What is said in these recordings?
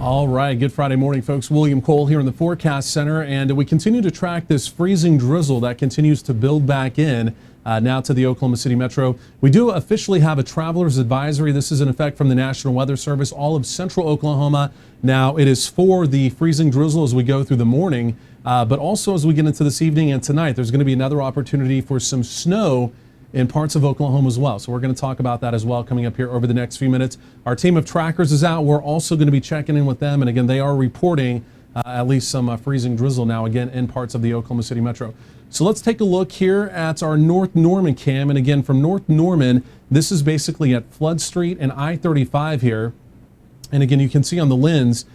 All right, good Friday morning, folks. William Cole here in the Forecast Center, and we continue to track this freezing drizzle that continues to build back in now to the Oklahoma City Metro. We do officially have a traveler's advisory. This is in effect from the National Weather Service, all of central Oklahoma. Now, it is for the freezing drizzle as we go through the morning, but also as we get into this evening and tonight, there's going to be another opportunity for some snow in parts of Oklahoma as well. So we're going to talk about that as well coming up here over the next few minutes. Our team of trackers is out. We're also going to be checking in with them. And again, they are reporting at least some freezing drizzle now again in parts of the Oklahoma City Metro. So let's take a look here at our North Norman cam. And again, from North Norman, this is basically at Flood Street and I-35 here. And again, you can see on the lens,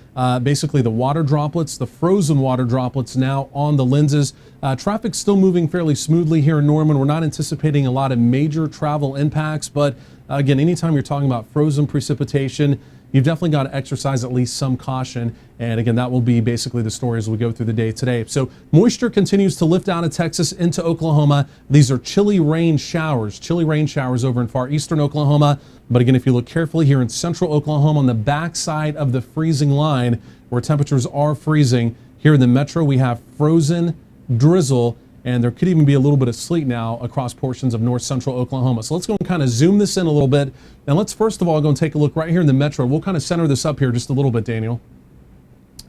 basically the water droplets, the frozen water droplets now on the lenses. Traffic's still moving fairly smoothly here in Norman. We're not anticipating a lot of major travel impacts, but again, anytime you're talking about frozen precipitation, you've definitely got to exercise at least some caution. And again, that will be basically the story as we go through the day today. So moisture continues to lift out of Texas into Oklahoma. These are chilly rain showers over in far eastern Oklahoma. But again, if you look carefully here in central Oklahoma on the backside of the freezing line where temperatures are freezing, here in the metro, we have frozen drizzle, and there could even be a little bit of sleet now across portions of north central Oklahoma. So let's go and kind of zoom this in a little bit. And let's first of all go and take a look right here in the metro. We'll kind of center this up here just a little bit, Daniel.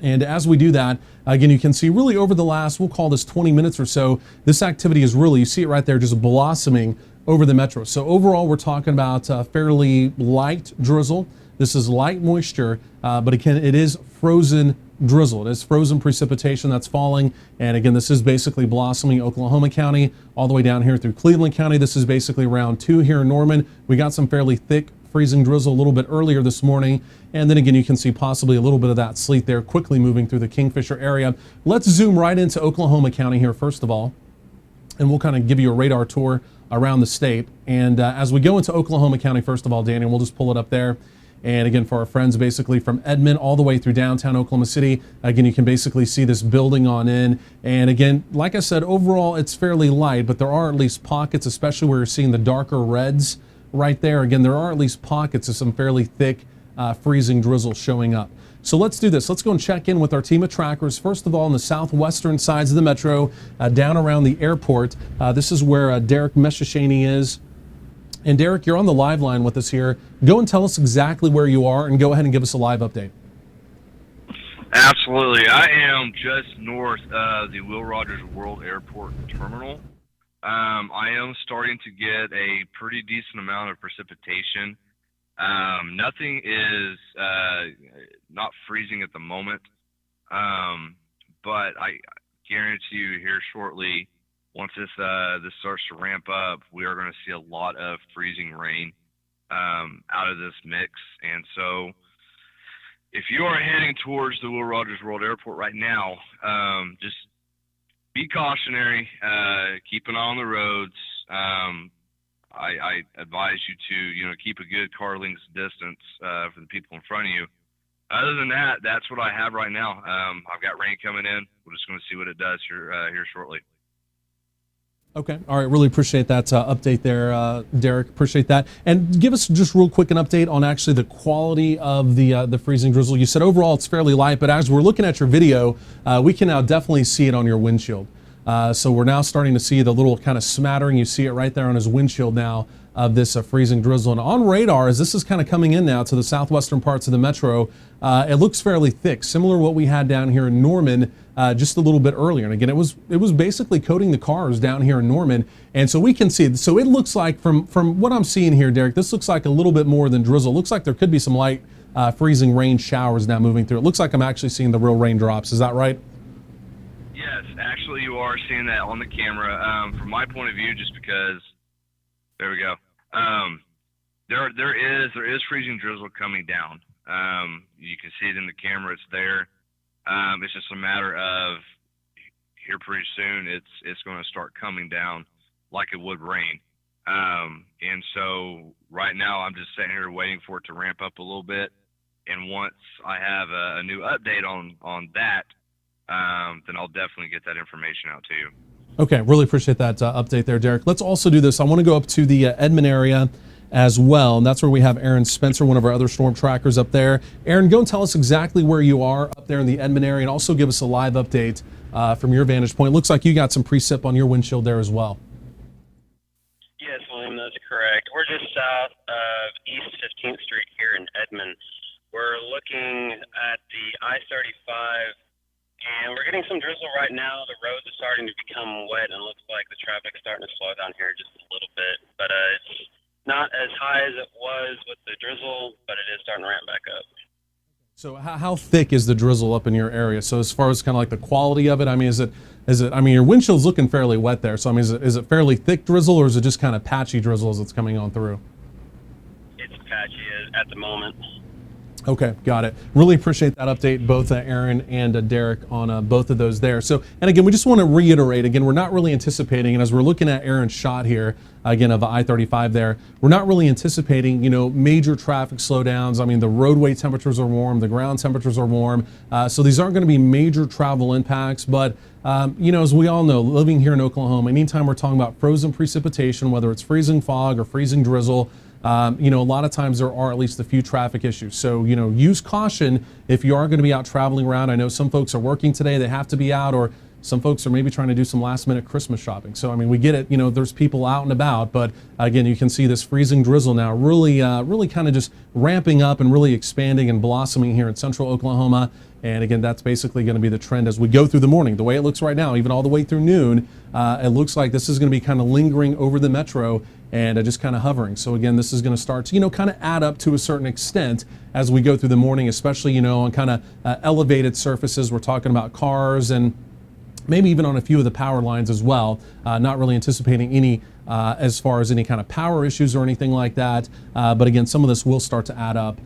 And as we do that, again, you can see really over the last, we'll call this 20 minutes or so, this activity is really, you see it right there, just blossoming over the metro. So overall, we're talking about fairly light drizzle. This is light moisture, but again, it is frozen drizzle. It is frozen precipitation that's falling. And again, this is basically blossoming Oklahoma County all the way down here through Cleveland County. This is basically round 2 here in Norman. We got some fairly thick freezing drizzle a little bit earlier this morning. And then again, you can see possibly a little bit of that sleet there quickly moving through the Kingfisher area. Let's zoom right into Oklahoma County here first of all, and we'll kind of give you a radar tour around the state. And as we go into Oklahoma County, first of all, Daniel, we'll just pull it up there. And again, for our friends basically from Edmond all the way through downtown Oklahoma City, again, you can basically see this building on in. And again, like I said, overall, it's fairly light, but there are at least pockets, especially where you're seeing the darker reds right there. Again, there are at least pockets of some fairly thick freezing drizzle showing up. So let's do this. Let's go and check in with our team of trackers. First of all, on the southwestern sides of the metro, down around the airport. This is where Derick Mashaney is. And Derick, you're on the live line with us here. Go and tell us exactly where you are and go ahead and give us a live update. Absolutely. I am just north of the Will Rogers World Airport Terminal. I am starting to get a pretty decent amount of precipitation. Nothing is not freezing at the moment, but I guarantee you here shortly, once this starts to ramp up, we are going to see a lot of freezing rain out of this mix. And so if you are heading towards the Will Rogers World Airport right now, just be cautionary, keep an eye on the roads. I advise you to, keep a good car length distance for the people in front of you. Other than that, that's what I have right now. I've got rain coming in. We're just going to see what it does here shortly. Okay. All right. Really appreciate that update there, Derick. Appreciate that. And give us just real quick an update on actually the quality of the freezing drizzle. You said overall it's fairly light, but as we're looking at your video, we can now definitely see it on your windshield. So we're now starting to see the little kind of smattering. You see it right there on his windshield now of this freezing drizzle. And on radar, as this is kind of coming in now to the southwestern parts of the metro, it looks fairly thick, similar to what we had down here in Norman just a little bit earlier. And again, it was basically coating the cars down here in Norman. And so we can see, so it looks like from what I'm seeing here, Derick, this looks like a little bit more than drizzle. It looks like there could be some light freezing rain showers now moving through. It looks like I'm actually seeing the real raindrops. Is that right? Yes, actually you are seeing that on the camera. From my point of view, just because, there we go. There is freezing drizzle coming down. You can see it in the camera, it's there. It's just a matter of here pretty soon it's going to start coming down like it would rain. And so right now I'm just sitting here waiting for it to ramp up a little bit. And once I have a new update on that, then I'll definitely get that information out to you. Okay, really appreciate that update there, Derick. Let's also do this. I want to go up to the Edmond area as well. And that's where we have Aaron Spencer, one of our other storm trackers up there. Aaron, go and tell us exactly where you are up there in the Edmond area, and also give us a live update from your vantage point. Looks like you got some precip on your windshield there as well. Yes, William, that's correct. We're just south of East 15th Street here in Edmond. We're looking at the I-35, and we're getting some drizzle right now. The roads are starting to become wet, and it looks like the traffic's starting to slow down here just a little bit. But it's not as high as it was with the drizzle, but it is starting to ramp back up. So how thick is the drizzle up in your area? So as far as kind of like the quality of it, I mean, I mean, your windshield's looking fairly wet there. So I mean, is it fairly thick drizzle, or is it just kind of patchy drizzle as it's coming on through? It's patchy at the moment. Okay, got it. Really appreciate that update, both Aaron and Derick, on both of those there. So, and again, we just want to reiterate, again, we're not really anticipating, and as we're looking at Aaron's shot here, again, of I-35 there, we're not really anticipating, major traffic slowdowns. I mean, the roadway temperatures are warm, the ground temperatures are warm, so these aren't going to be major travel impacts, but as we all know, living here in Oklahoma, anytime we're talking about frozen precipitation, whether it's freezing fog or freezing drizzle, a lot of times there are at least a few traffic issues. So, use caution if you are going to be out traveling around. I know some folks are working today, they have to be out, or some folks are maybe trying to do some last minute Christmas shopping. So, I mean, we get it, there's people out and about, but again, you can see this freezing drizzle now really kind of just ramping up and really expanding and blossoming here in central Oklahoma. And again, that's basically going to be the trend as we go through the morning. The way it looks right now, even all the way through noon, it looks like this is going to be kind of lingering over the metro and just kind of hovering. So again, this is going to start to, kind of add up to a certain extent as we go through the morning, especially, on kind of elevated surfaces. We're talking about cars and maybe even on a few of the power lines as well. Not really anticipating any as far as any kind of power issues or anything like that. But again, some of this will start to add up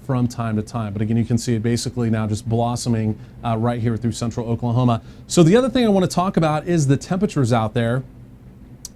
from time to time. But again, you can see it basically now just blossoming right here through central Oklahoma. So the other thing I want to talk about is the temperatures out there.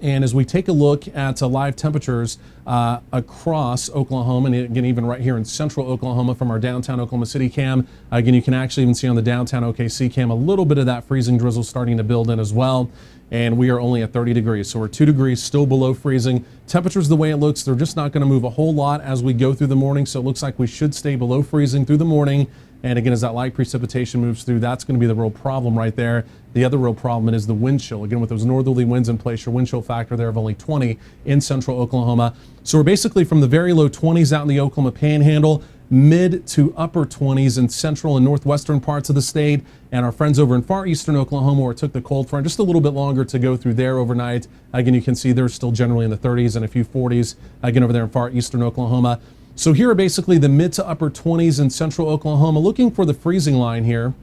And as we take a look at live temperatures across Oklahoma, and again, even right here in central Oklahoma from our downtown Oklahoma City cam, again, you can actually even see on the downtown OKC cam a little bit of that freezing drizzle starting to build in as well. And we are only at 30 degrees. So we're 2 degrees still below freezing. Temperatures the way it looks, they're just not going to move a whole lot as we go through the morning. So it looks like we should stay below freezing through the morning. And again, as that light precipitation moves through, that's going to be the real problem right there. The other real problem is the wind chill. Again, with those northerly winds in place, your wind chill factor there of only 20 in central Oklahoma. So we're basically from the very low 20s out in the Oklahoma Panhandle, mid to upper 20s in central and northwestern parts of the state. And our friends over in far eastern Oklahoma, where it took the cold front just a little bit longer to go through there overnight. Again, you can see they're still generally in the 30s and a few 40s, again, over there in far eastern Oklahoma. So here are basically the mid to upper 20s in central Oklahoma. Looking for the freezing line here,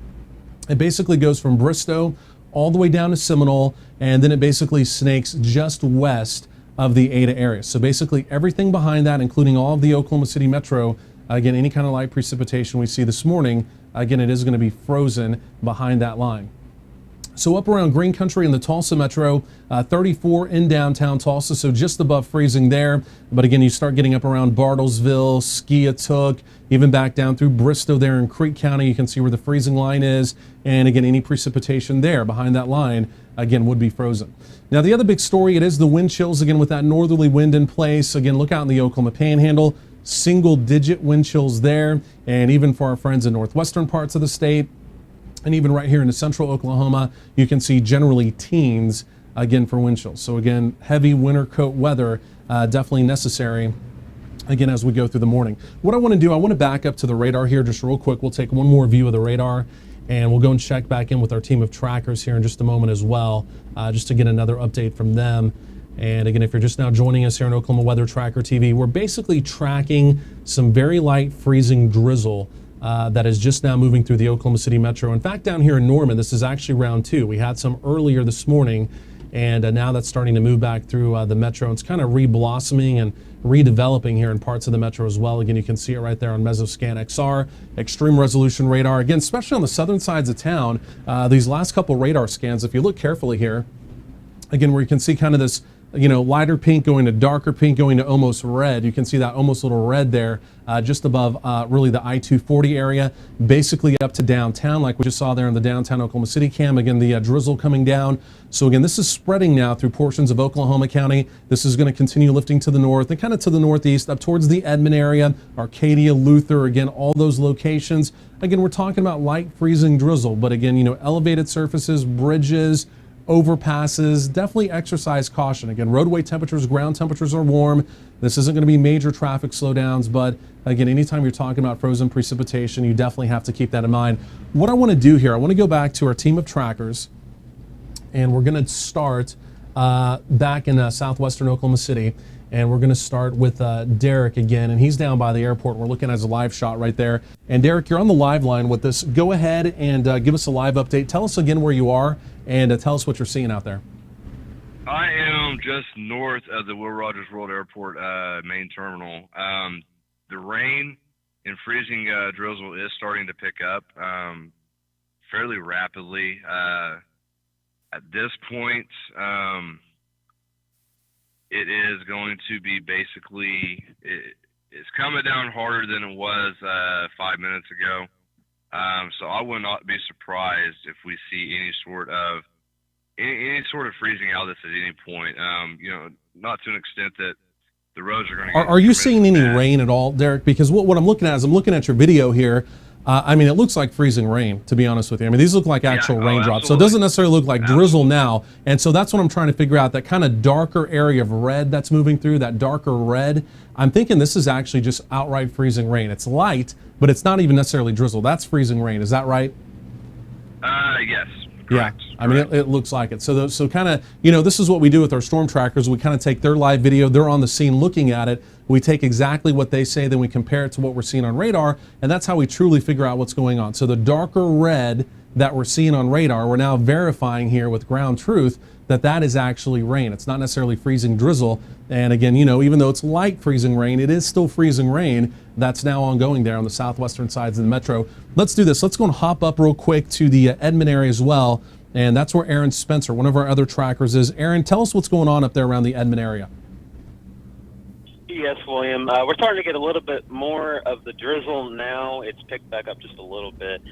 it basically goes from Bristow all the way down to Seminole, and then it basically snakes just west of the Ada area. So basically everything behind that, including all of the Oklahoma City metro, again, any kind of light precipitation we see this morning, again, it is going to be frozen behind that line. So up around Green Country in the Tulsa metro, 34 in downtown Tulsa, so just above freezing there. But again, you start getting up around Bartlesville, Skiatook, even back down through Bristow there in Creek County. You can see where the freezing line is. And again, any precipitation there behind that line, again, would be frozen. Now, the other big story, it is the wind chills, again, with that northerly wind in place. Again, look out in the Oklahoma Panhandle, single-digit wind chills there. And even for our friends in northwestern parts of the state, and even right here in the central Oklahoma, you can see generally teens, again, for wind chills. So again, heavy winter coat weather, definitely necessary, again, as we go through the morning. What I want to do, I want to back up to the radar here just real quick. We'll take one more view of the radar, and we'll go and check back in with our team of trackers here in just a moment as well, just to get another update from them. And again, if you're just now joining us here on Oklahoma Weather Tracker TV, we're basically tracking some very light freezing drizzle that is just now moving through the Oklahoma City metro. In fact, down here in Norman, this is actually round 2. We had some earlier this morning, and now that's starting to move back through the metro. It's kind of re-blossoming and redeveloping here in parts of the metro as well. Again, you can see it right there on Mesoscan XR, extreme resolution radar. Again, especially on the southern sides of town, these last couple radar scans, if you look carefully here, again, where you can see kind of this lighter pink going to darker pink going to almost red. You can see that almost little red there just above really the I-240 area, basically up to downtown like we just saw there in the downtown Oklahoma City cam. Again, the drizzle coming down. So again, this is spreading now through portions of Oklahoma County. This is going to continue lifting to the north and kind of to the northeast up towards the Edmond area, Arcadia, Luther, again, all those locations. Again, we're talking about light freezing drizzle, but again, elevated surfaces, bridges, overpasses, definitely exercise caution. Again, roadway temperatures, ground temperatures are warm. This isn't going to be major traffic slowdowns, but again, anytime you're talking about frozen precipitation, you definitely have to keep that in mind. What I want to do here, I want to go back to our team of trackers, and we're going to start back in southwestern Oklahoma City, and we're going to start with Derick again, and he's down by the airport. We're looking at a live shot right there. And Derick, you're on the live line with us. Go ahead and give us a live update. Tell us again where you are, and tell us what you're seeing out there. I am just north of the Will Rogers World Airport main terminal. The rain and freezing drizzle is starting to pick up fairly rapidly. At this point, it is going to be basically, it's coming down harder than it was 5 minutes ago. So I would not be surprised if we see any sort of freezing out of this at any point. Not to an extent that the roads are going to. Are you seeing any rain at all, Derick? Because what I'm looking at is I'm looking at your video here. It looks like freezing rain, to be honest with you. These look like actual raindrops. So it doesn't necessarily look like drizzle now. And so that's what I'm trying to figure out, that kind of darker area of red that's moving through, that darker red. I'm thinking this is actually just outright freezing rain. It's light, but it's not even necessarily drizzle. That's freezing rain. Is that right? Yes. Correct. Yeah, it looks like it. So kind of, this is what we do with our storm trackers. We kind of take their live video, they're on the scene looking at it. We take exactly what they say, then we compare it to what we're seeing on radar, and that's how we truly figure out what's going on. So the darker red that we're seeing on radar, we're now verifying here with ground truth that is actually rain. It's not necessarily freezing drizzle. And again, even though it's light freezing rain, it is still freezing rain that's now ongoing there on the southwestern sides of the metro. Let's do this. Let's go and hop up real quick to the Edmond area as well. And that's where Aaron Spencer, one of our other trackers, is. Aaron, tell us what's going on up there around the Edmond area. Yes, William. We're starting to get a little bit more of the drizzle now. It's picked back up just a little bit.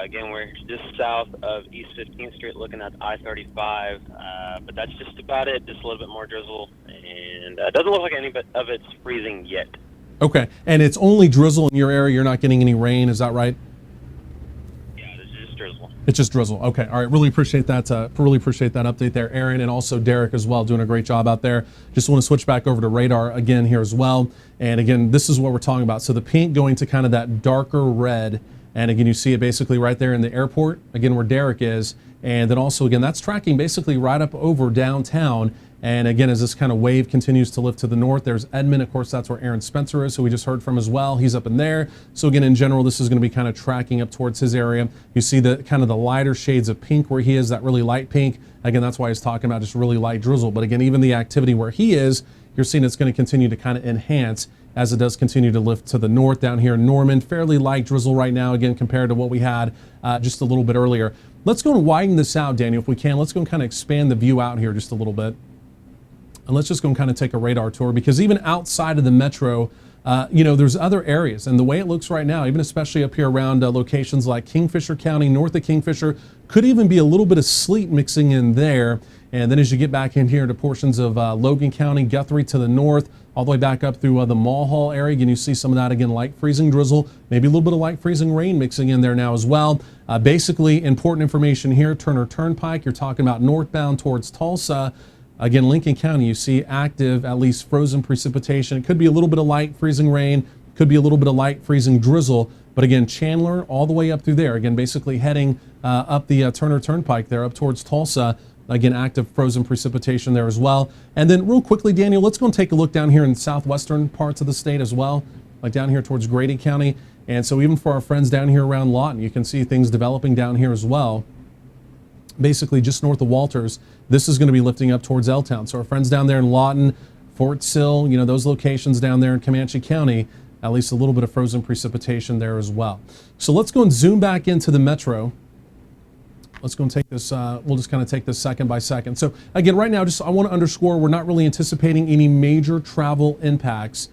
Again, we're just south of East 15th Street looking at I-35, but that's just about it, just a little bit more drizzle, and it doesn't look like any of it's freezing yet. Okay, and it's only drizzle in your area, you're not getting any rain, is that right? Yeah, it's just drizzle. It's just drizzle. Okay, all right, really appreciate that update there, Aaron, and also Derick as well, doing a great job out there. Just want to switch back over to radar again here as well, and again, this is what we're talking about. So the pink going to kind of that darker red. And again, you see it basically right there in the airport, again, where Derick is. And then also, again, that's tracking basically right up over downtown. And again, as this kind of wave continues to lift to the north, there's Edmond. Of course, that's where Aaron Spencer is, who we just heard from as well. He's up in there. So again, in general, this is going to be kind of tracking up towards his area. You see the kind of the lighter shades of pink where he is, that really light pink. Again, that's why he's talking about just really light drizzle. But again, even the activity where he is, you're seeing it's going to continue to kind of enhance as it does continue to lift to the north down here in Norman. Fairly light drizzle right now, again, compared to what we had just a little bit earlier. Let's go and widen this out, Daniel, if we can. Let's go and kind of expand the view out here just a little bit. And let's just go and kind of take a radar tour, because even outside of the metro, there's other areas. And the way it looks right now, even especially up here around locations like Kingfisher County, north of Kingfisher, could even be a little bit of sleet mixing in there. And then as you get back in here to portions of Logan County, Guthrie to the north, all the way back up through the Mulhall area, again, you see some of that, again, light freezing drizzle, maybe a little bit of light freezing rain mixing in there now as well. Basically, important information here, Turner Turnpike, you're talking about northbound towards Tulsa. Again, Lincoln County, you see active, at least frozen precipitation. It could be a little bit of light freezing rain, could be a little bit of light freezing drizzle. But again, Chandler all the way up through there, again, basically heading up the Turner Turnpike there up towards Tulsa. Again, active frozen precipitation there as well. And then real quickly, Daniel, let's go and take a look down here in southwestern parts of the state as well, like down here towards Grady County. And so even for our friends down here around Lawton, you can see things developing down here as well. Basically just north of Walters, this is going to be lifting up towards L-Town. So our friends down there in Lawton, Fort Sill, those locations down there in Comanche County, at least a little bit of frozen precipitation there as well. So let's go and zoom back into the metro. Let's go and take this, we'll just kind of take this second by second. So again, right now, I want to underscore, we're not really anticipating any major travel impacts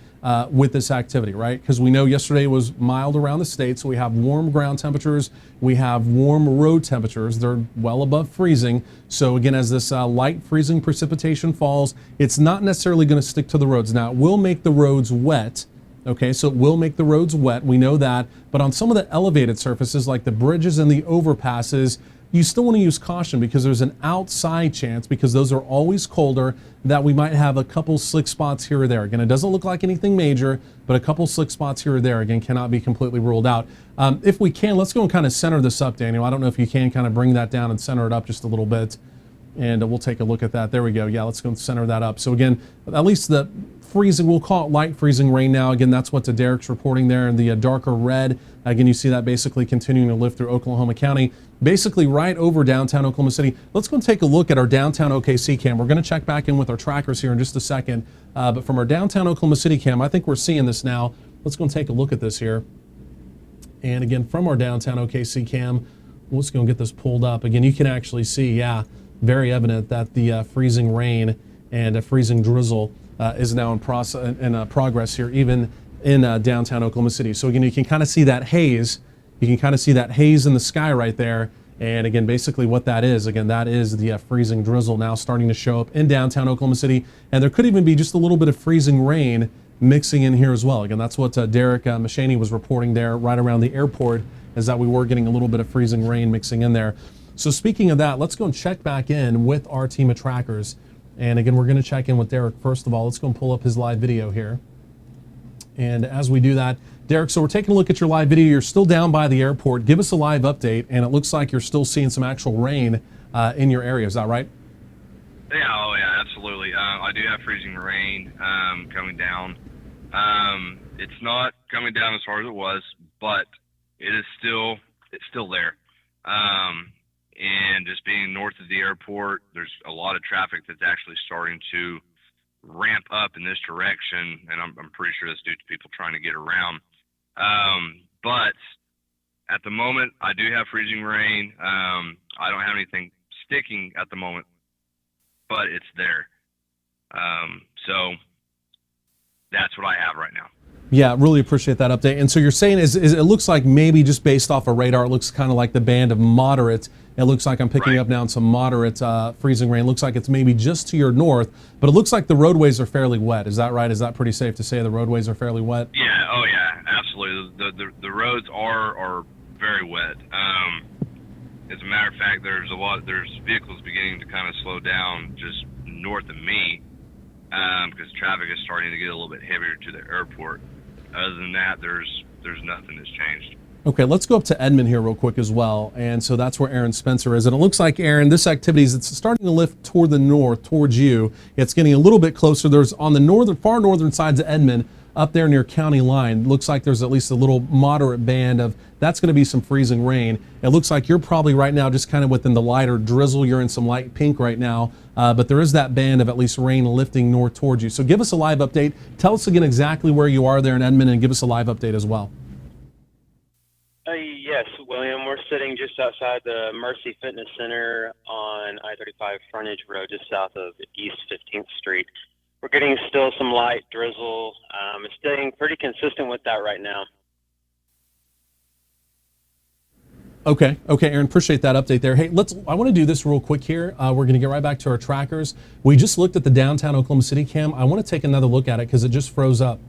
with this activity, right? Because we know yesterday was mild around the state, so we have warm ground temperatures, we have warm road temperatures. They're well above freezing. So again, as this light freezing precipitation falls, it's not necessarily going to stick to the roads. Now, it will make the roads wet. Okay, so it will make the roads wet, we know that, but on some of the elevated surfaces like the bridges and the overpasses, you still want to use caution because there's an outside chance, because those are always colder, that we might have a couple slick spots here or there. Again, it doesn't look like anything major, but a couple slick spots here or there, again, cannot be completely ruled out. If we can, let's go and kind of center this up, Daniel. I don't know if you can kind of bring that down and center it up just a little bit, and we'll take a look at that. There we go. Yeah, let's go and center that up. So again, at least the freezing, we'll call it light freezing rain now. Again, that's what Derick's reporting there in the darker red. Again, you see that basically continuing to lift through Oklahoma County, basically right over downtown Oklahoma City. Let's go and take a look at our downtown OKC cam. We're going to check back in with our trackers here in just a second. But from our downtown Oklahoma City cam, I think we're seeing this now. Let's go and take a look at this here. And again, from our downtown OKC cam, let's go and get this pulled up. Again, you can actually see, yeah, very evident that the freezing rain and a freezing drizzle is now in progress here, even in downtown Oklahoma City. So again, you can kind of see that haze. You can kind of see that haze in the sky right there. And again, basically what that is, again, that is the freezing drizzle now starting to show up in downtown Oklahoma City. And there could even be just a little bit of freezing rain mixing in here as well. Again, that's what Derick Mashaney was reporting there right around the airport, is that we were getting a little bit of freezing rain mixing in there. So speaking of that, let's go and check back in with our team of trackers. And again, we're going to check in with Derick first of all. Let's go and pull up his live video here. And as we do that, Derick, so we're taking a look at your live video. You're still down by the airport. Give us a live update, and it looks like you're still seeing some actual rain in your area. Is that right? Yeah, oh yeah, absolutely. I do have freezing rain coming down. It's not coming down as hard as it was, but it's still there. And just being north of the airport, there's a lot of traffic that's actually starting to ramp up in this direction, and I'm pretty sure that's due to people trying to get around. But at the moment, I do have freezing rain. I don't have anything sticking at the moment, but it's there. So that's what I have right now. Yeah, really appreciate that update. And so you're saying is it looks like maybe just based off of radar, it looks kind of like the band of moderate. It looks like I'm picking up now some moderate freezing rain. Looks like it's maybe just to your north, but it looks like the roadways are fairly wet. Is that right? Is that pretty safe to say the roadways are fairly wet? Yeah, oh yeah, absolutely. The roads are very wet. As a matter of fact, there's vehicles beginning to kind of slow down just north of me because traffic is starting to get a little bit heavier to the airport. Other than that, there's nothing that's changed. Okay, let's go up to Edmond here real quick as well. And so that's where Aaron Spencer is. And it looks like, Aaron, this activity is starting to lift toward the north, towards you. It's getting a little bit closer. There's on the far northern sides of Edmond, up there near county line, looks like there's at least a little moderate band of, that's going to be some freezing rain. It looks like you're probably right now just kind of within the lighter drizzle. You're in some light pink right now, but there is that band of at least rain lifting north towards you. So give us a live update. Tell us again exactly where you are there in Edmond, and give us a live update as well. Yes, William, we're sitting just outside the Mercy Fitness Center on I-35 Frontage Road, just south of East 15th Street. We're getting still some light drizzle. It's staying pretty consistent with that right now. Okay, Aaron, appreciate that update there. Hey, I want to do this real quick here. We're going to get right back to our trackers. We just looked at the downtown Oklahoma City cam. I want to take another look at it because it just froze up.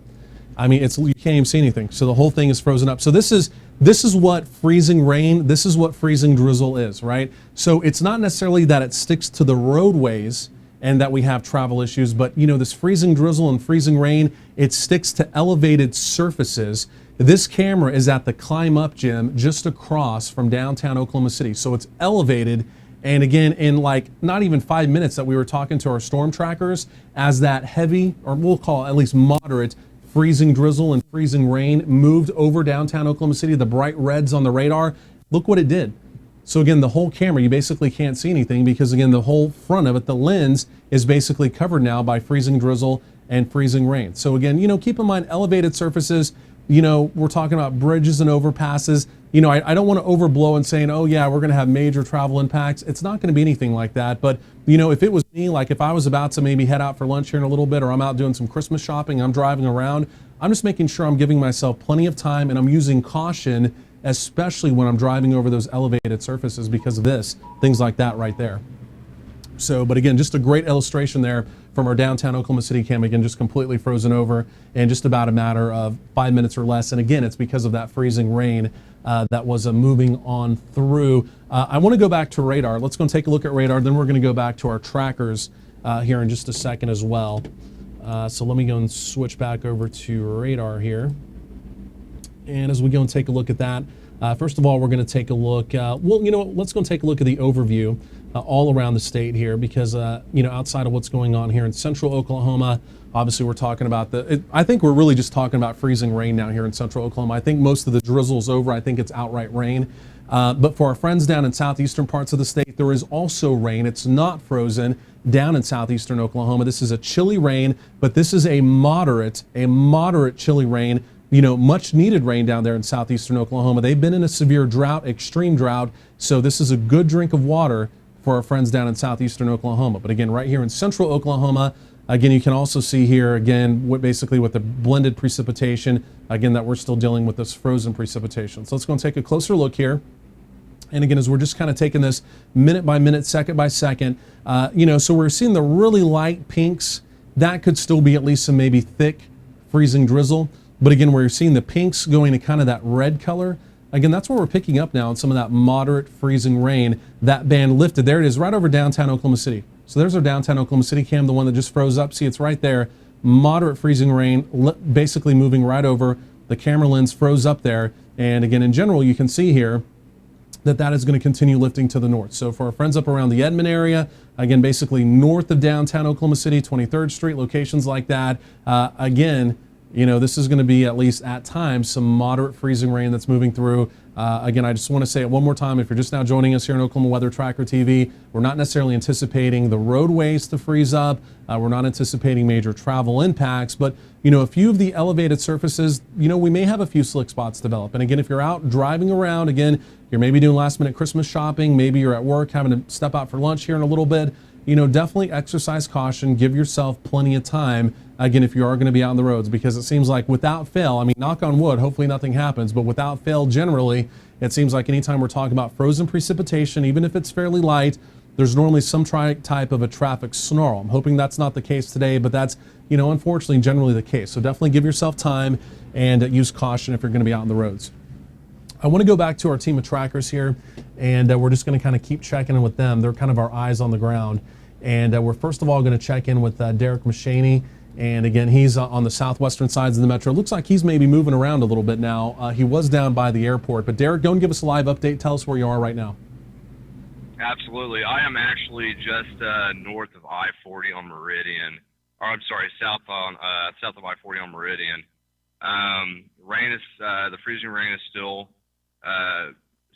I mean, you can't even see anything. So the whole thing is frozen up. So this is what freezing rain, this is what freezing drizzle is, right? So it's not necessarily that it sticks to the roadways and that we have travel issues, but this freezing drizzle and freezing rain, it sticks to elevated surfaces. This camera is at the Climb Up Gym just across from downtown Oklahoma City. So it's elevated. And again, in like not even 5 minutes that we were talking to our storm trackers, as that heavy, or we'll call it at least moderate, freezing drizzle and freezing rain moved over downtown Oklahoma City, the bright reds on the radar, look what it did. So again, the whole camera, you basically can't see anything because again, the whole front of it, the lens is basically covered now by freezing drizzle and freezing rain. So again, keep in mind elevated surfaces, we're talking about bridges and overpasses. I don't want to overblow and saying, oh yeah, we're going to have major travel impacts. It's not going to be anything like that. But, if it was me, like if I was about to maybe head out for lunch here in a little bit, or I'm out doing some Christmas shopping, I'm driving around, I'm just making sure I'm giving myself plenty of time and I'm using caution, especially when I'm driving over those elevated surfaces because of things like that right there. So, but again, just a great illustration there from our downtown Oklahoma City cam, again, just completely frozen over in just about a matter of 5 minutes or less. And again, it's because of that freezing rain that was moving on through. I want to go back to radar. Let's go and take a look at radar. Then we're going to go back to our trackers here in just a second as well. So let me go and switch back over to radar here. And as we go and take a look at that, first of all, we're going to take a look. Let's go and take a look at the overview all around the state here, because outside of what's going on here in central Oklahoma, obviously we're talking about I think we're really just talking about freezing rain now here in central Oklahoma. I think most of the drizzle's over. I think it's outright rain. But for our friends down in southeastern parts of the state, there is also rain. It's not frozen down in southeastern Oklahoma. This is a chilly rain, but this is a moderate chilly rain. Much needed rain down there in southeastern Oklahoma. They've been in a severe drought, extreme drought. So this is a good drink of water for our friends down in southeastern Oklahoma. But again, right here in central Oklahoma, again, you can also see here, again, basically with the blended precipitation, again, that we're still dealing with this frozen precipitation. So let's go and take a closer look here. And again, as we're just kind of taking this minute by minute, second by second, so we're seeing the really light pinks. That could still be at least some maybe thick freezing drizzle. But again, we're seeing the pinks going to kind of that red color. Again, that's what we're picking up now on some of that moderate freezing rain. That band lifted. There it is, right over downtown Oklahoma City. So there's our downtown Oklahoma City cam, the one that just froze up. See, it's right there. Moderate freezing rain, basically moving right over. The camera lens froze up there. And again, in general, you can see here that is going to continue lifting to the north. So for our friends up around the Edmond area, again, basically north of downtown Oklahoma City, 23rd Street, locations like that, again, this is going to be, at least at times, some moderate freezing rain that's moving through. Again, I just want to say it one more time. If you're just now joining us here on Oklahoma Weather Tracker TV, we're not necessarily anticipating the roadways to freeze up. We're not anticipating major travel impacts, but a few of the elevated surfaces, we may have a few slick spots develop. And again, if you're out driving around, again, you're maybe doing last minute Christmas shopping, maybe you're at work having to step out for lunch here in a little bit, definitely exercise caution, give yourself plenty of time, again, if you are going to be out on the roads, because it seems like without fail, I mean, knock on wood, hopefully nothing happens, but without fail, generally, it seems like anytime we're talking about frozen precipitation, even if it's fairly light, there's normally some type of a traffic snarl. I'm hoping that's not the case today, but that's, unfortunately, generally the case. So definitely give yourself time and use caution if you're going to be out on the roads. I want to go back to our team of trackers here, and we're just going to kind of keep checking in with them. They're kind of our eyes on the ground. And we're first of all going to check in with Derick Mashaney. And again, he's on the southwestern sides of the metro. Looks like he's maybe moving around a little bit now. He was down by the airport. But Derick, go and give us a live update. Tell us where you are right now. Absolutely. I am actually just north of I-40 on Meridian. Or I'm sorry, south of I-40 on Meridian. The freezing rain is still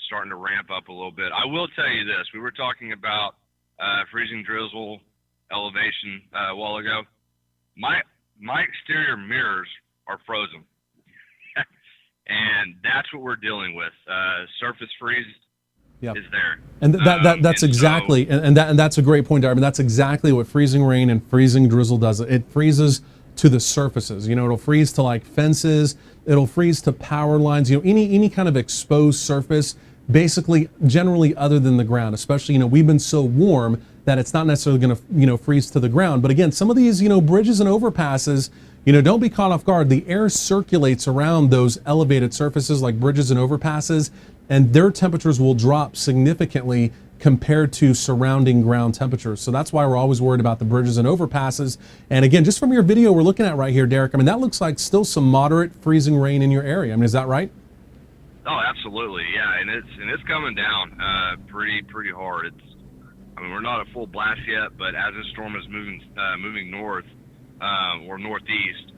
starting to ramp up a little bit. I will tell you this. We were talking about freezing drizzle elevation a while ago. My exterior mirrors are frozen. And that's what we're dealing with. Surface freeze is there. And that's exactly, and that's a great point, Darby. That's exactly what freezing rain and freezing drizzle does. It freezes to the surfaces. It'll freeze to like fences. It'll freeze to power lines. Any kind of exposed surface, basically, generally other than the ground. Especially, we've been so warm that it's not necessarily going to, freeze to the ground. But again, some of these, bridges and overpasses, don't be caught off guard. The air circulates around those elevated surfaces like bridges and overpasses, and their temperatures will drop significantly compared to surrounding ground temperatures. So that's why we're always worried about the bridges and overpasses. And again, just from your video we're looking at right here, Derick, I mean, that looks like still some moderate freezing rain in your area. I mean, is that right? Oh, absolutely. Yeah. And it's coming down, pretty hard. We're not at full blast yet, but as this storm is moving north, or northeast,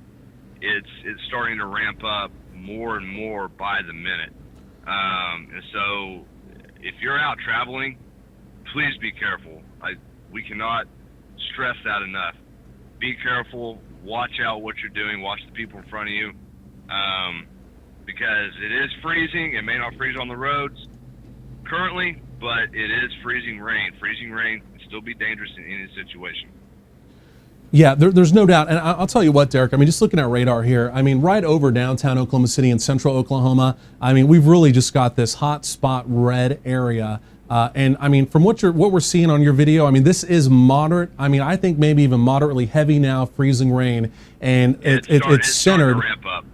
it's starting to ramp up more and more by the minute. And so if you're out traveling, please be careful. We cannot stress that enough. Be careful. Watch out what you're doing. Watch the people in front of you. because it is freezing. It may not freeze on the roads currently, but it is freezing rain. Freezing rain can still be dangerous in any situation. Yeah, there's no doubt. And I'll tell you what, Derick, I mean, just looking at radar here, I mean, right over downtown Oklahoma City and central Oklahoma, I mean, we've really just got this hot spot red area. And I mean, from what we're seeing on your video, I mean, this is moderate. I mean, I think maybe even moderately heavy now, freezing rain, and it's centered.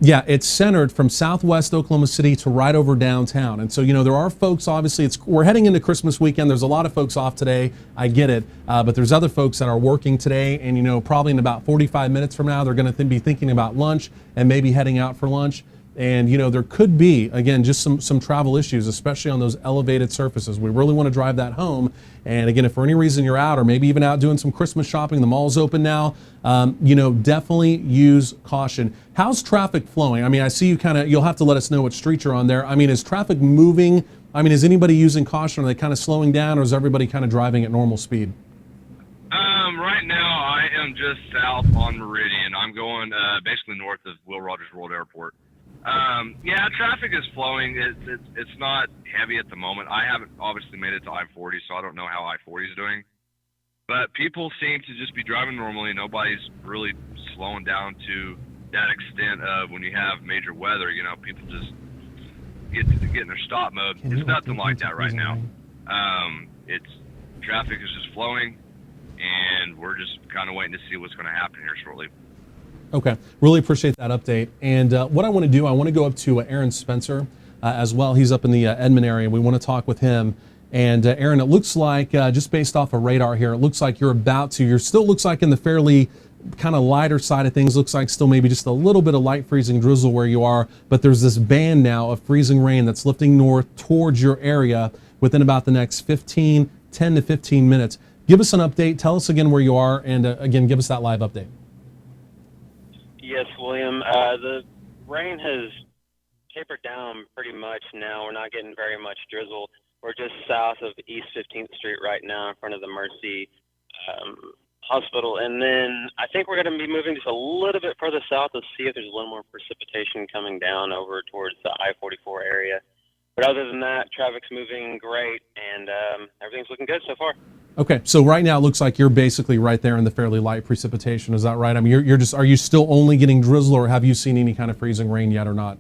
Yeah, it's centered from southwest Oklahoma City to right over downtown. And so, you know, there are folks. Obviously, we're heading into Christmas weekend. There's a lot of folks off today. I get it, but there's other folks that are working today, and you know, probably in about 45 minutes from now, they're going to be thinking about lunch and maybe heading out for lunch. And, you know, there could be, again, just some travel issues, especially on those elevated surfaces. We really want to drive that home. And again, if for any reason you're out or maybe even out doing some Christmas shopping, the mall's open now, you know, definitely use caution. How's traffic flowing? I mean, I see you'll have to let us know what street you're on there. I mean, is traffic moving? I mean, is anybody using caution? Are they kind of slowing down, or is everybody kind of driving at normal speed? Right now, I am just south on Meridian. I'm going basically north of Will Rogers World Airport. Yeah, traffic is flowing. It's not heavy at the moment. I haven't obviously made it to I-40, so I don't know how I-40 is doing. But people seem to just be driving normally. Nobody's really slowing down to that extent of when you have major weather, you know, people just get in their stop mode. It's nothing like that right now. Traffic is just flowing, and we're just kind of waiting to see what's going to happen here shortly. Okay, really appreciate that update. And what I want to do, I want to go up to Aaron Spencer as well. He's up in the Edmond area. We want to talk with him. And Aaron, it looks like, just based off of radar here, it looks like you're still looks like in the fairly kind of lighter side of things. Looks like still maybe just a little bit of light freezing drizzle where you are. But there's this band now of freezing rain that's lifting north towards your area within about the next 10 to 15 minutes. Give us an update. Tell us again where you are. And again, give us that live update. Yes, William. The rain has tapered down pretty much now. We're not getting very much drizzle. We're just south of East 15th Street right now in front of the Mercy Hospital. And then I think we're going to be moving just a little bit further south to see if there's a little more precipitation coming down over towards the I-44 area. But other than that, traffic's moving great, and everything's looking good so far. Okay, so right now it looks like you're basically right there in the fairly light precipitation. Is that right? I mean, are you still only getting drizzle, or have you seen any kind of freezing rain yet or not?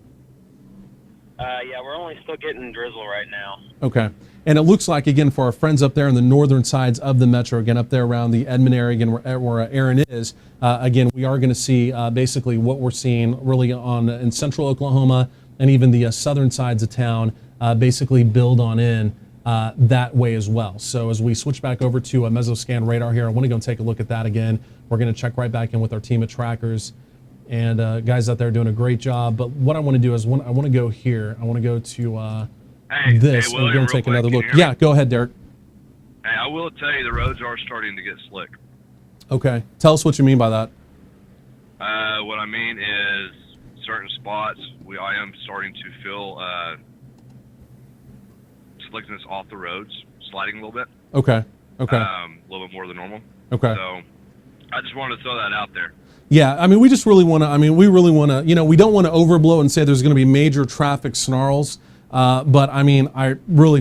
Yeah, we're only still getting drizzle right now. Okay, and it looks like, again, for our friends up there in the northern sides of the metro, again, up there around the Edmond area, again, where Aaron is, again, we are going to see basically what we're seeing really in central Oklahoma and even the southern sides of town basically build on in that way as well. So as we switch back over to a Mesoscan radar here, I want to go and take a look at that again. We're going to check right back in with our team of trackers. And guys out there doing a great job. But what I want to do is I want to go here. I want to go to this. William, and go and take another look. Yeah, go ahead, Derick. Hey, I will tell you the roads are starting to get slick. Okay. Tell us what you mean by that. What I mean is certain spots I am starting to feel slickness off the roads, sliding a little bit. Okay. A little bit more than normal. Okay. So I just wanted to throw that out there. Yeah, I mean, we really want to, you know, we don't want to overblow and say there's going to be major traffic snarls. But I mean,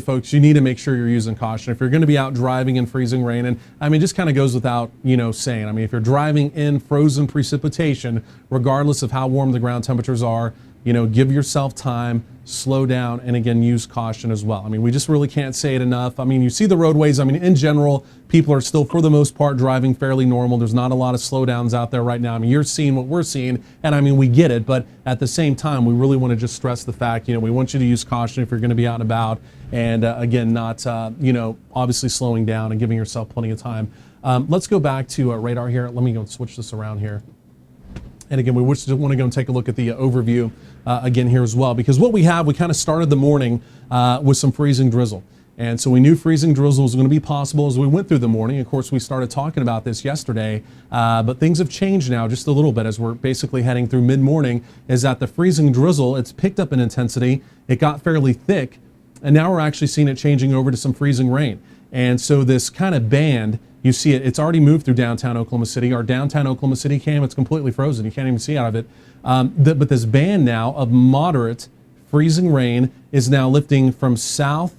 folks, you need to make sure you're using caution. If you're going to be out driving in freezing rain, and I mean, just kind of goes without, you know, saying, I mean, if you're driving in frozen precipitation, regardless of how warm the ground temperatures are, you know, give yourself time, slow down, and again, use caution as well. I mean, we just really can't say it enough. I mean, you see the roadways. I mean, in general, people are still, for the most part, driving fairly normal. There's not a lot of slowdowns out there right now. I mean, you're seeing what we're seeing, and I mean, we get it, but at the same time, we really want to just stress the fact, you know, we want you to use caution if you're going to be out and about, and again, not, you know, obviously slowing down and giving yourself plenty of time. Let's go back to radar here. Let me go and switch this around here. And again, we just want to go and take a look at the overview again here as well, because what we kind of started the morning with some freezing drizzle. And so we knew freezing drizzle was going to be possible as we went through the morning. Of course, we started talking about this yesterday, but things have changed now just a little bit as we're basically heading through mid-morning, is that the freezing drizzle, it's picked up in intensity, it got fairly thick, and now we're actually seeing it changing over to some freezing rain. And so this kind of band, you see it's already moved through downtown Oklahoma City. Our downtown Oklahoma City cam, it's completely frozen. You can't even see out of it. But this band now of moderate freezing rain is now lifting from south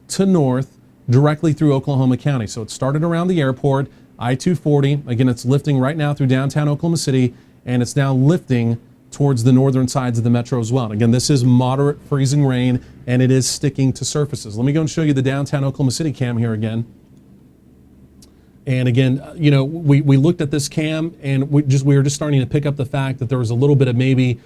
to north directly through Oklahoma County. So it started around the airport, I-240. Again, it's lifting right now through downtown Oklahoma City, and it's now lifting towards the northern sides of the metro as well. And again, this is moderate freezing rain, and it is sticking to surfaces. Let me go and show you the downtown Oklahoma City cam here again. And again, you know, we looked at this cam, and we were just starting to pick up the fact that there was a little bit of maybe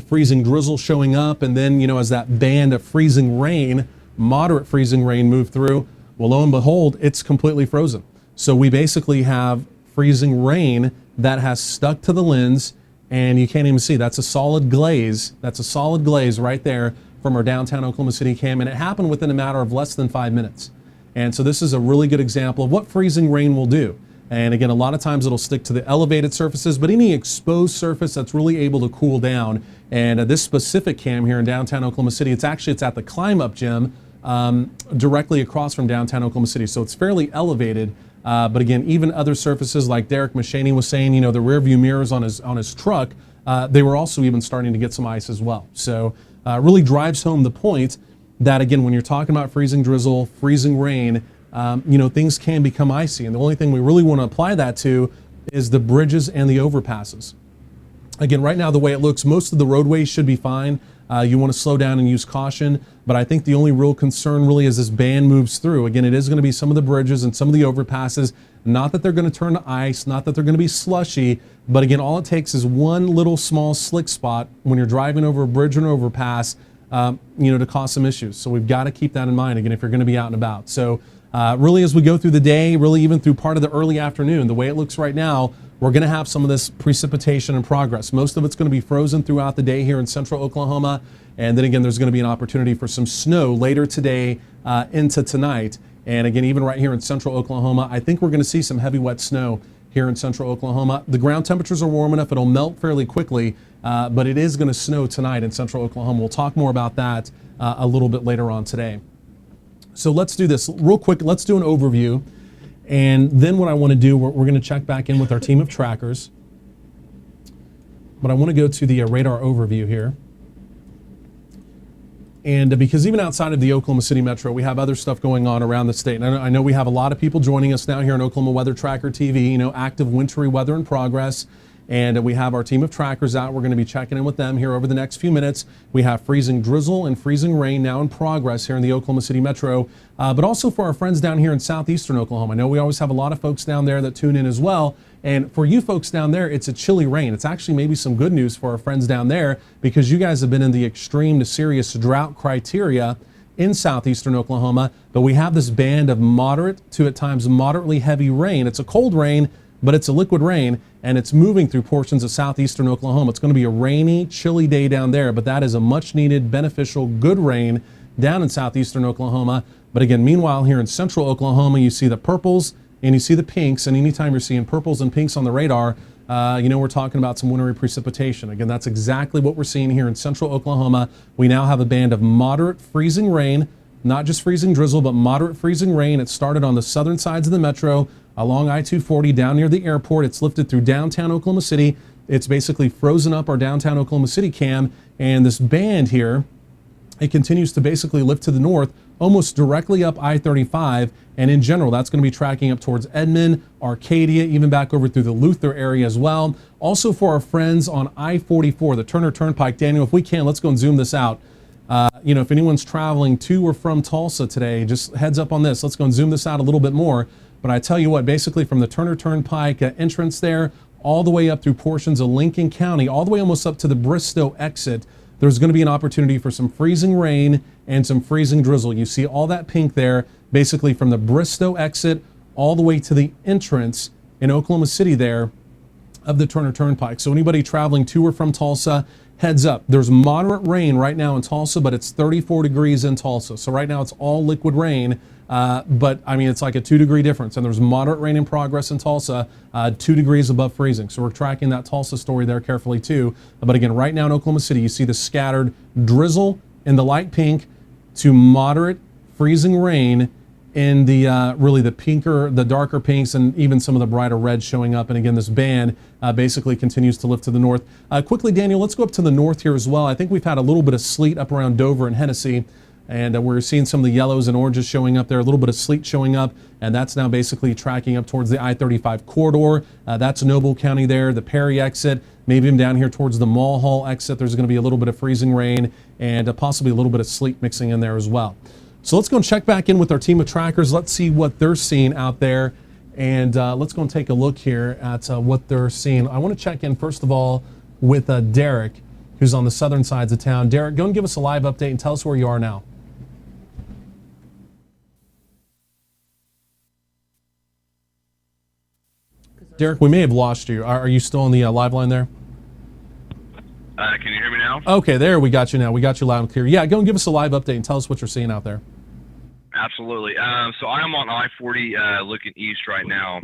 freezing drizzle showing up, and then, you know, as that band of freezing rain, moderate freezing rain moved through, well, lo and behold, it's completely frozen. So we basically have freezing rain that has stuck to the lens, and you can't even see. That's a solid glaze. That's a solid glaze right there from our downtown Oklahoma City cam, and it happened within a matter of less than 5 minutes. And so this is a really good example of what freezing rain will do. And again, a lot of times it'll stick to the elevated surfaces, but any exposed surface that's really able to cool down. And this specific cam here in downtown Oklahoma City, it's at the Climb Up Gym directly across from downtown Oklahoma City. So it's fairly elevated. But again, even other surfaces like Derick Mashaney was saying, you know, the rear view mirrors on his truck, they were also even starting to get some ice as well. So really drives home the point that, again, when you're talking about freezing drizzle, freezing rain, you know, things can become icy. And the only thing we really want to apply that to is the bridges and the overpasses. Again, right now, the way it looks, most of the roadways should be fine. You want to slow down and use caution. But I think the only real concern really as this band moves through, again, it is going to be some of the bridges and some of the overpasses. Not that they're going to turn to ice, not that they're going to be slushy, but again, all it takes is one little small slick spot when you're driving over a bridge or an overpass, you know, to cause some issues. So we've got to keep that in mind, again, if you're going to be out and about. So really, as we go through the day, really even through part of the early afternoon, the way it looks right now, we're going to have some of this precipitation in progress. Most of it's going to be frozen throughout the day here in central Oklahoma. And then again, there's going to be an opportunity for some snow later today into tonight. And again, even right here in central Oklahoma, I think we're going to see some heavy wet snow here in central Oklahoma. The ground temperatures are warm enough, it'll melt fairly quickly, but it is going to snow tonight in central Oklahoma. We'll talk more about that a little bit later on today. So let's do this real quick. Let's do an overview. And then what I want to do, we're going to check back in with our team of trackers. But I want to go to the radar overview here. And because even outside of the Oklahoma City Metro, we have other stuff going on around the state. And I know we have a lot of people joining us now here on Oklahoma Weather Tracker TV, you know, active wintry weather in progress. And we have our team of trackers out. We're going to be checking in with them here over the next few minutes. We have freezing drizzle and freezing rain now in progress here in the Oklahoma City Metro, but also for our friends down here in southeastern Oklahoma. I know we always have a lot of folks down there that tune in as well. And for you folks down there, it's a chilly rain. It's actually maybe some good news for our friends down there because you guys have been in the extreme to serious drought criteria in southeastern Oklahoma. But we have this band of moderate to at times moderately heavy rain. It's a cold rain, but it's a liquid rain, and it's moving through portions of southeastern Oklahoma. It's going to be a rainy, chilly day down there, but that is a much needed, beneficial, good rain down in southeastern Oklahoma. But again, meanwhile, here in central Oklahoma, you see the purples and you see the pinks, and anytime you're seeing purples and pinks on the radar, you know we're talking about some wintry precipitation. Again, that's exactly what we're seeing here in central Oklahoma. We now have a band of moderate freezing rain, not just freezing drizzle, but moderate freezing rain. It started on the southern sides of the metro, along I-240 down near the airport. It's lifted through downtown Oklahoma City. It's basically frozen up our downtown Oklahoma City cam. And this band here, it continues to basically lift to the north, almost directly up I-35. And in general, that's going to be tracking up towards Edmond, Arcadia, even back over through the Luther area as well. Also for our friends on I-44, the Turner Turnpike. Daniel, if we can, let's go and zoom this out. You know, if anyone's traveling to or from Tulsa today, just heads up on this. Let's go and zoom this out a little bit more. But I tell you what, basically from the Turner Turnpike entrance there, all the way up through portions of Lincoln County, all the way almost up to the Bristow exit, there's going to be an opportunity for some freezing rain and some freezing drizzle. You see all that pink there, basically from the Bristow exit all the way to the entrance in Oklahoma City there of the Turner Turnpike. So anybody traveling to or from Tulsa, heads up. There's moderate rain right now in Tulsa, but it's 34 degrees in Tulsa. So right now it's all liquid rain. But I mean, it's like a 2-degree difference, and there's moderate rain in progress in Tulsa, 2 degrees above freezing. So we're tracking that Tulsa story there carefully too. But again, right now in Oklahoma City, you see the scattered drizzle in the light pink to moderate freezing rain in the really the darker pinks, and even some of the brighter reds showing up. And again, this band basically continues to lift to the north. Quickly, Daniel, let's go up to the north here as well. I think we've had a little bit of sleet up around Dover and Hennessy, and we're seeing some of the yellows and oranges showing up there, a little bit of sleet showing up, and that's now basically tracking up towards the I-35 corridor. That's Noble County there, the Perry exit, maybe even down here towards the Mulhall exit. There's going to be a little bit of freezing rain and possibly a little bit of sleet mixing in there as well. So let's go and check back in with our team of trackers. Let's see what they're seeing out there, and let's go and take a look here at what they're seeing. I want to check in, first of all, with Derick, who's on the southern sides of town. Derick, go and give us a live update and tell us where you are now. Derick, we may have lost you. Are you still on the live line there? Can you hear me now? Okay, there, we got you now. We got you loud and clear. Yeah, go and give us a live update and tell us what you're seeing out there. Absolutely. So I'm on I-40 looking east right now,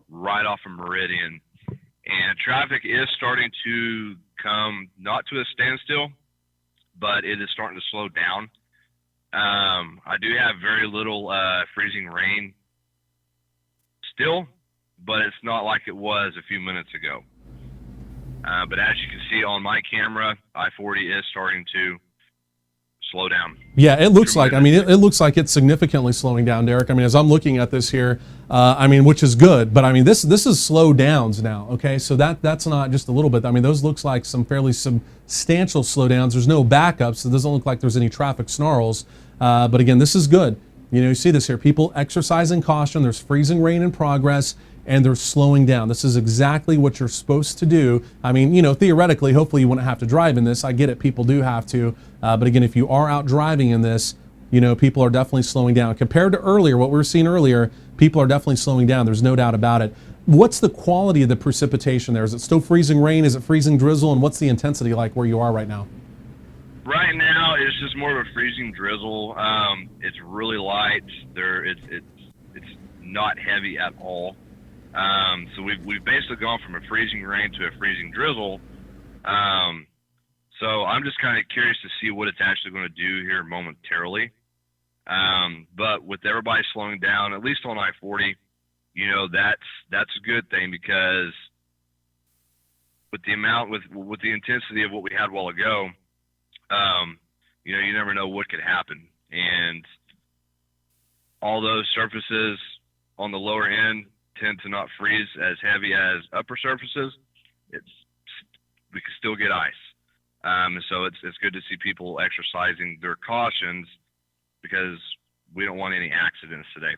right off of Meridian. And traffic is starting to come, not to a standstill, but it is starting to slow down. I do have very little freezing rain still, but it's not like it was a few minutes ago. But as you can see on my camera, I-40 is starting to slow down. Yeah, it looks like, I mean, it looks like it's significantly slowing down, Derick. I mean, as I'm looking at this here, I mean, which is good, but I mean, this is slow downs now, okay? So that's not just a little bit. I mean, those looks like some fairly substantial slowdowns. There's no backups. So it doesn't look like there's any traffic snarls. But again, this is good. You know, you see this here, people exercising caution. There's freezing rain in progress, and they're slowing down. This is exactly what you're supposed to do. I mean, you know, theoretically, hopefully you wouldn't have to drive in this. I get it, people do have to. But again, if you are out driving in this, you know, people are definitely slowing down. Compared to earlier, what we were seeing earlier, people are definitely slowing down. There's no doubt about it. What's the quality of the precipitation there? Is it still freezing rain? Is it freezing drizzle? And what's the intensity like where you are right now? Right now, it's just more of a freezing drizzle. It's really light. It's not heavy at all. So we've basically gone from a freezing rain to a freezing drizzle. So I'm just kind of curious to see what it's actually going to do here momentarily. But with everybody slowing down, at least on I-40, you know, that's a good thing, because with the intensity of what we had a while ago, you know, you never know what could happen. And all those surfaces on the lower end tend to not freeze as heavy as upper surfaces. We can still get ice. And so it's good to see people exercising their cautions, because we don't want any accidents today.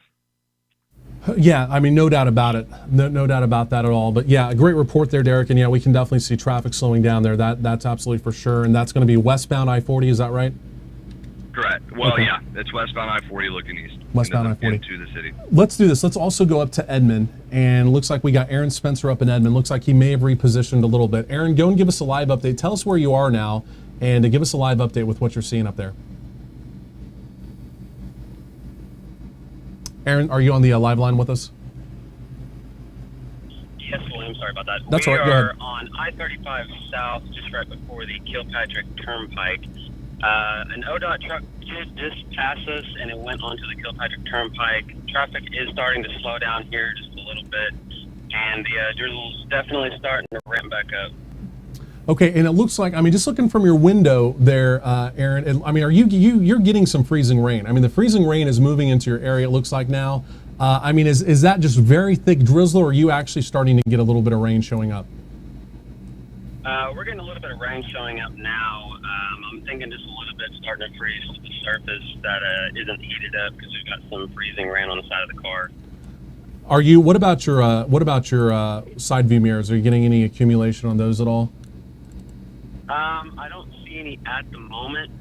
Yeah, I mean, no doubt about it. No doubt about that at all. But yeah, a great report there, Derick. And yeah, we can definitely see traffic slowing down there. That's absolutely for sure. And that's going to be westbound I-40, is that right? Correct. Well, okay. Yeah, it's westbound I-40 looking east. Westbound I-40. Into the city. Let's do this. Let's also go up to Edmond. And it looks like we got Aaron Spencer up in Edmond. Looks like he may have repositioned a little bit. Aaron, go and give us a live update. Tell us where you are now, and give us a live update with what you're seeing up there. Aaron, are you on the live line with us? Yes, William, sorry about that. That's all right. We are on I-35 South, just right before the Kilpatrick Turnpike. An ODOT truck just passed us, and it went onto the Kilpatrick Turnpike. Traffic is starting to slow down here just a little bit, and the drizzle's definitely starting to ramp back up. Okay, and it looks like, I mean, just looking from your window there, Aaron, I mean, are you're getting some freezing rain? I mean, the freezing rain is moving into your area, it looks like now. I mean, is that just very thick drizzle, or are you actually starting to get a little bit of rain showing up? We're getting a little bit of rain showing up now. I'm thinking just a little bit starting to freeze to the surface that isn't heated up, because we've got some freezing rain on the side of the car. Are you? What about your side view mirrors? Are you getting any accumulation on those at all? I don't see any at the moment,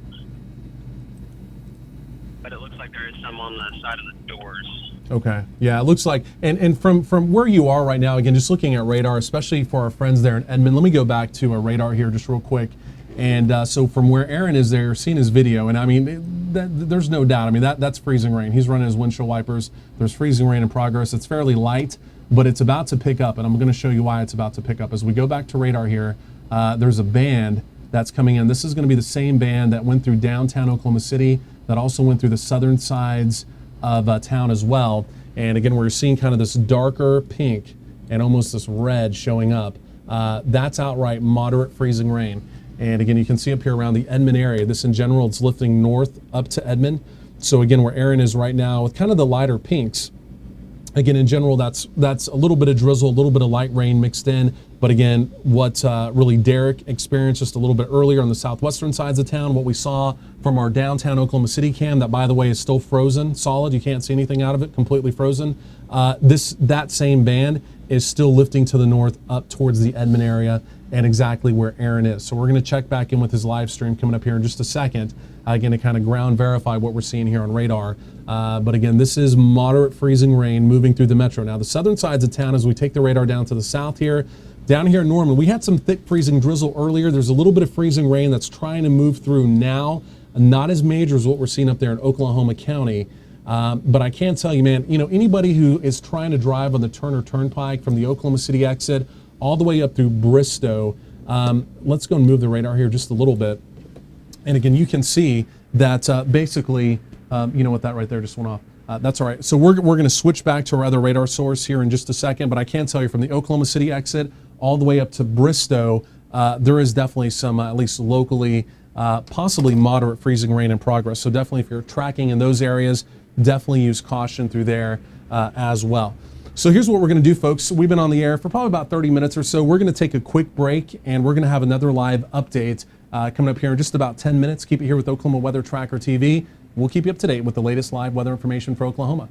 but it looks like there is some on the side of the doors. Okay, yeah, it looks like, and from where you are right now, again, just looking at radar, especially for our friends there in Edmond, let me go back to a radar here just real quick. And so from where Aaron is there, seeing his video, and I mean, there's no doubt, I mean, that's freezing rain. He's running his windshield wipers. There's freezing rain in progress. It's fairly light, but it's about to pick up, and I'm going to show you why it's about to pick up. As we go back to radar here, there's a band that's coming in. This is going to be the same band that went through downtown Oklahoma City, that also went through the southern sides of town as well. And again, we're seeing kind of this darker pink and almost this red showing up. That's outright moderate freezing rain. And again, you can see up here around the Edmond area, this in general, it's lifting north up to Edmond. So again, where Aaron is right now with kind of the lighter pinks, again, in general, that's a little bit of drizzle, a little bit of light rain mixed in. But again, what really Derick experienced just a little bit earlier on the southwestern sides of town, what we saw from our downtown Oklahoma City cam, that by the way is still frozen, solid. You can't see anything out of it, completely frozen. That same band is still lifting to the north up towards the Edmond area and exactly where Aaron is. So we're going to check back in with his live stream coming up here in just a second, again, to kind of ground verify what we're seeing here on radar. But again, this is moderate freezing rain moving through the metro. Now, the southern sides of town, as we take the radar down to the south here, down here in Norman, we had some thick freezing drizzle earlier. There's a little bit of freezing rain that's trying to move through now. Not as major as what we're seeing up there in Oklahoma County. But I can tell you, man, anybody who is trying to drive on the Turner Turnpike from the Oklahoma City exit all the way up through Bristow, let's go and move the radar here just a little bit. And again, you can see that basically, you know what, that right there just went off. That's all right. So we're going to switch back to our other radar source here in just a second. But I can tell you from the Oklahoma City exit all the way up to Bristow, there is definitely some, at least locally, possibly moderate freezing rain in progress. So definitely if you're tracking in those areas, definitely use caution through there as well. So here's what we're going to do, folks. We've been on the air for probably about 30 minutes or so. We're going to take a quick break, and we're going to have another live update coming up here in just about 10 minutes. Keep it here with Oklahoma Weather Tracker TV. We'll keep you up to date with the latest live weather information for Oklahoma.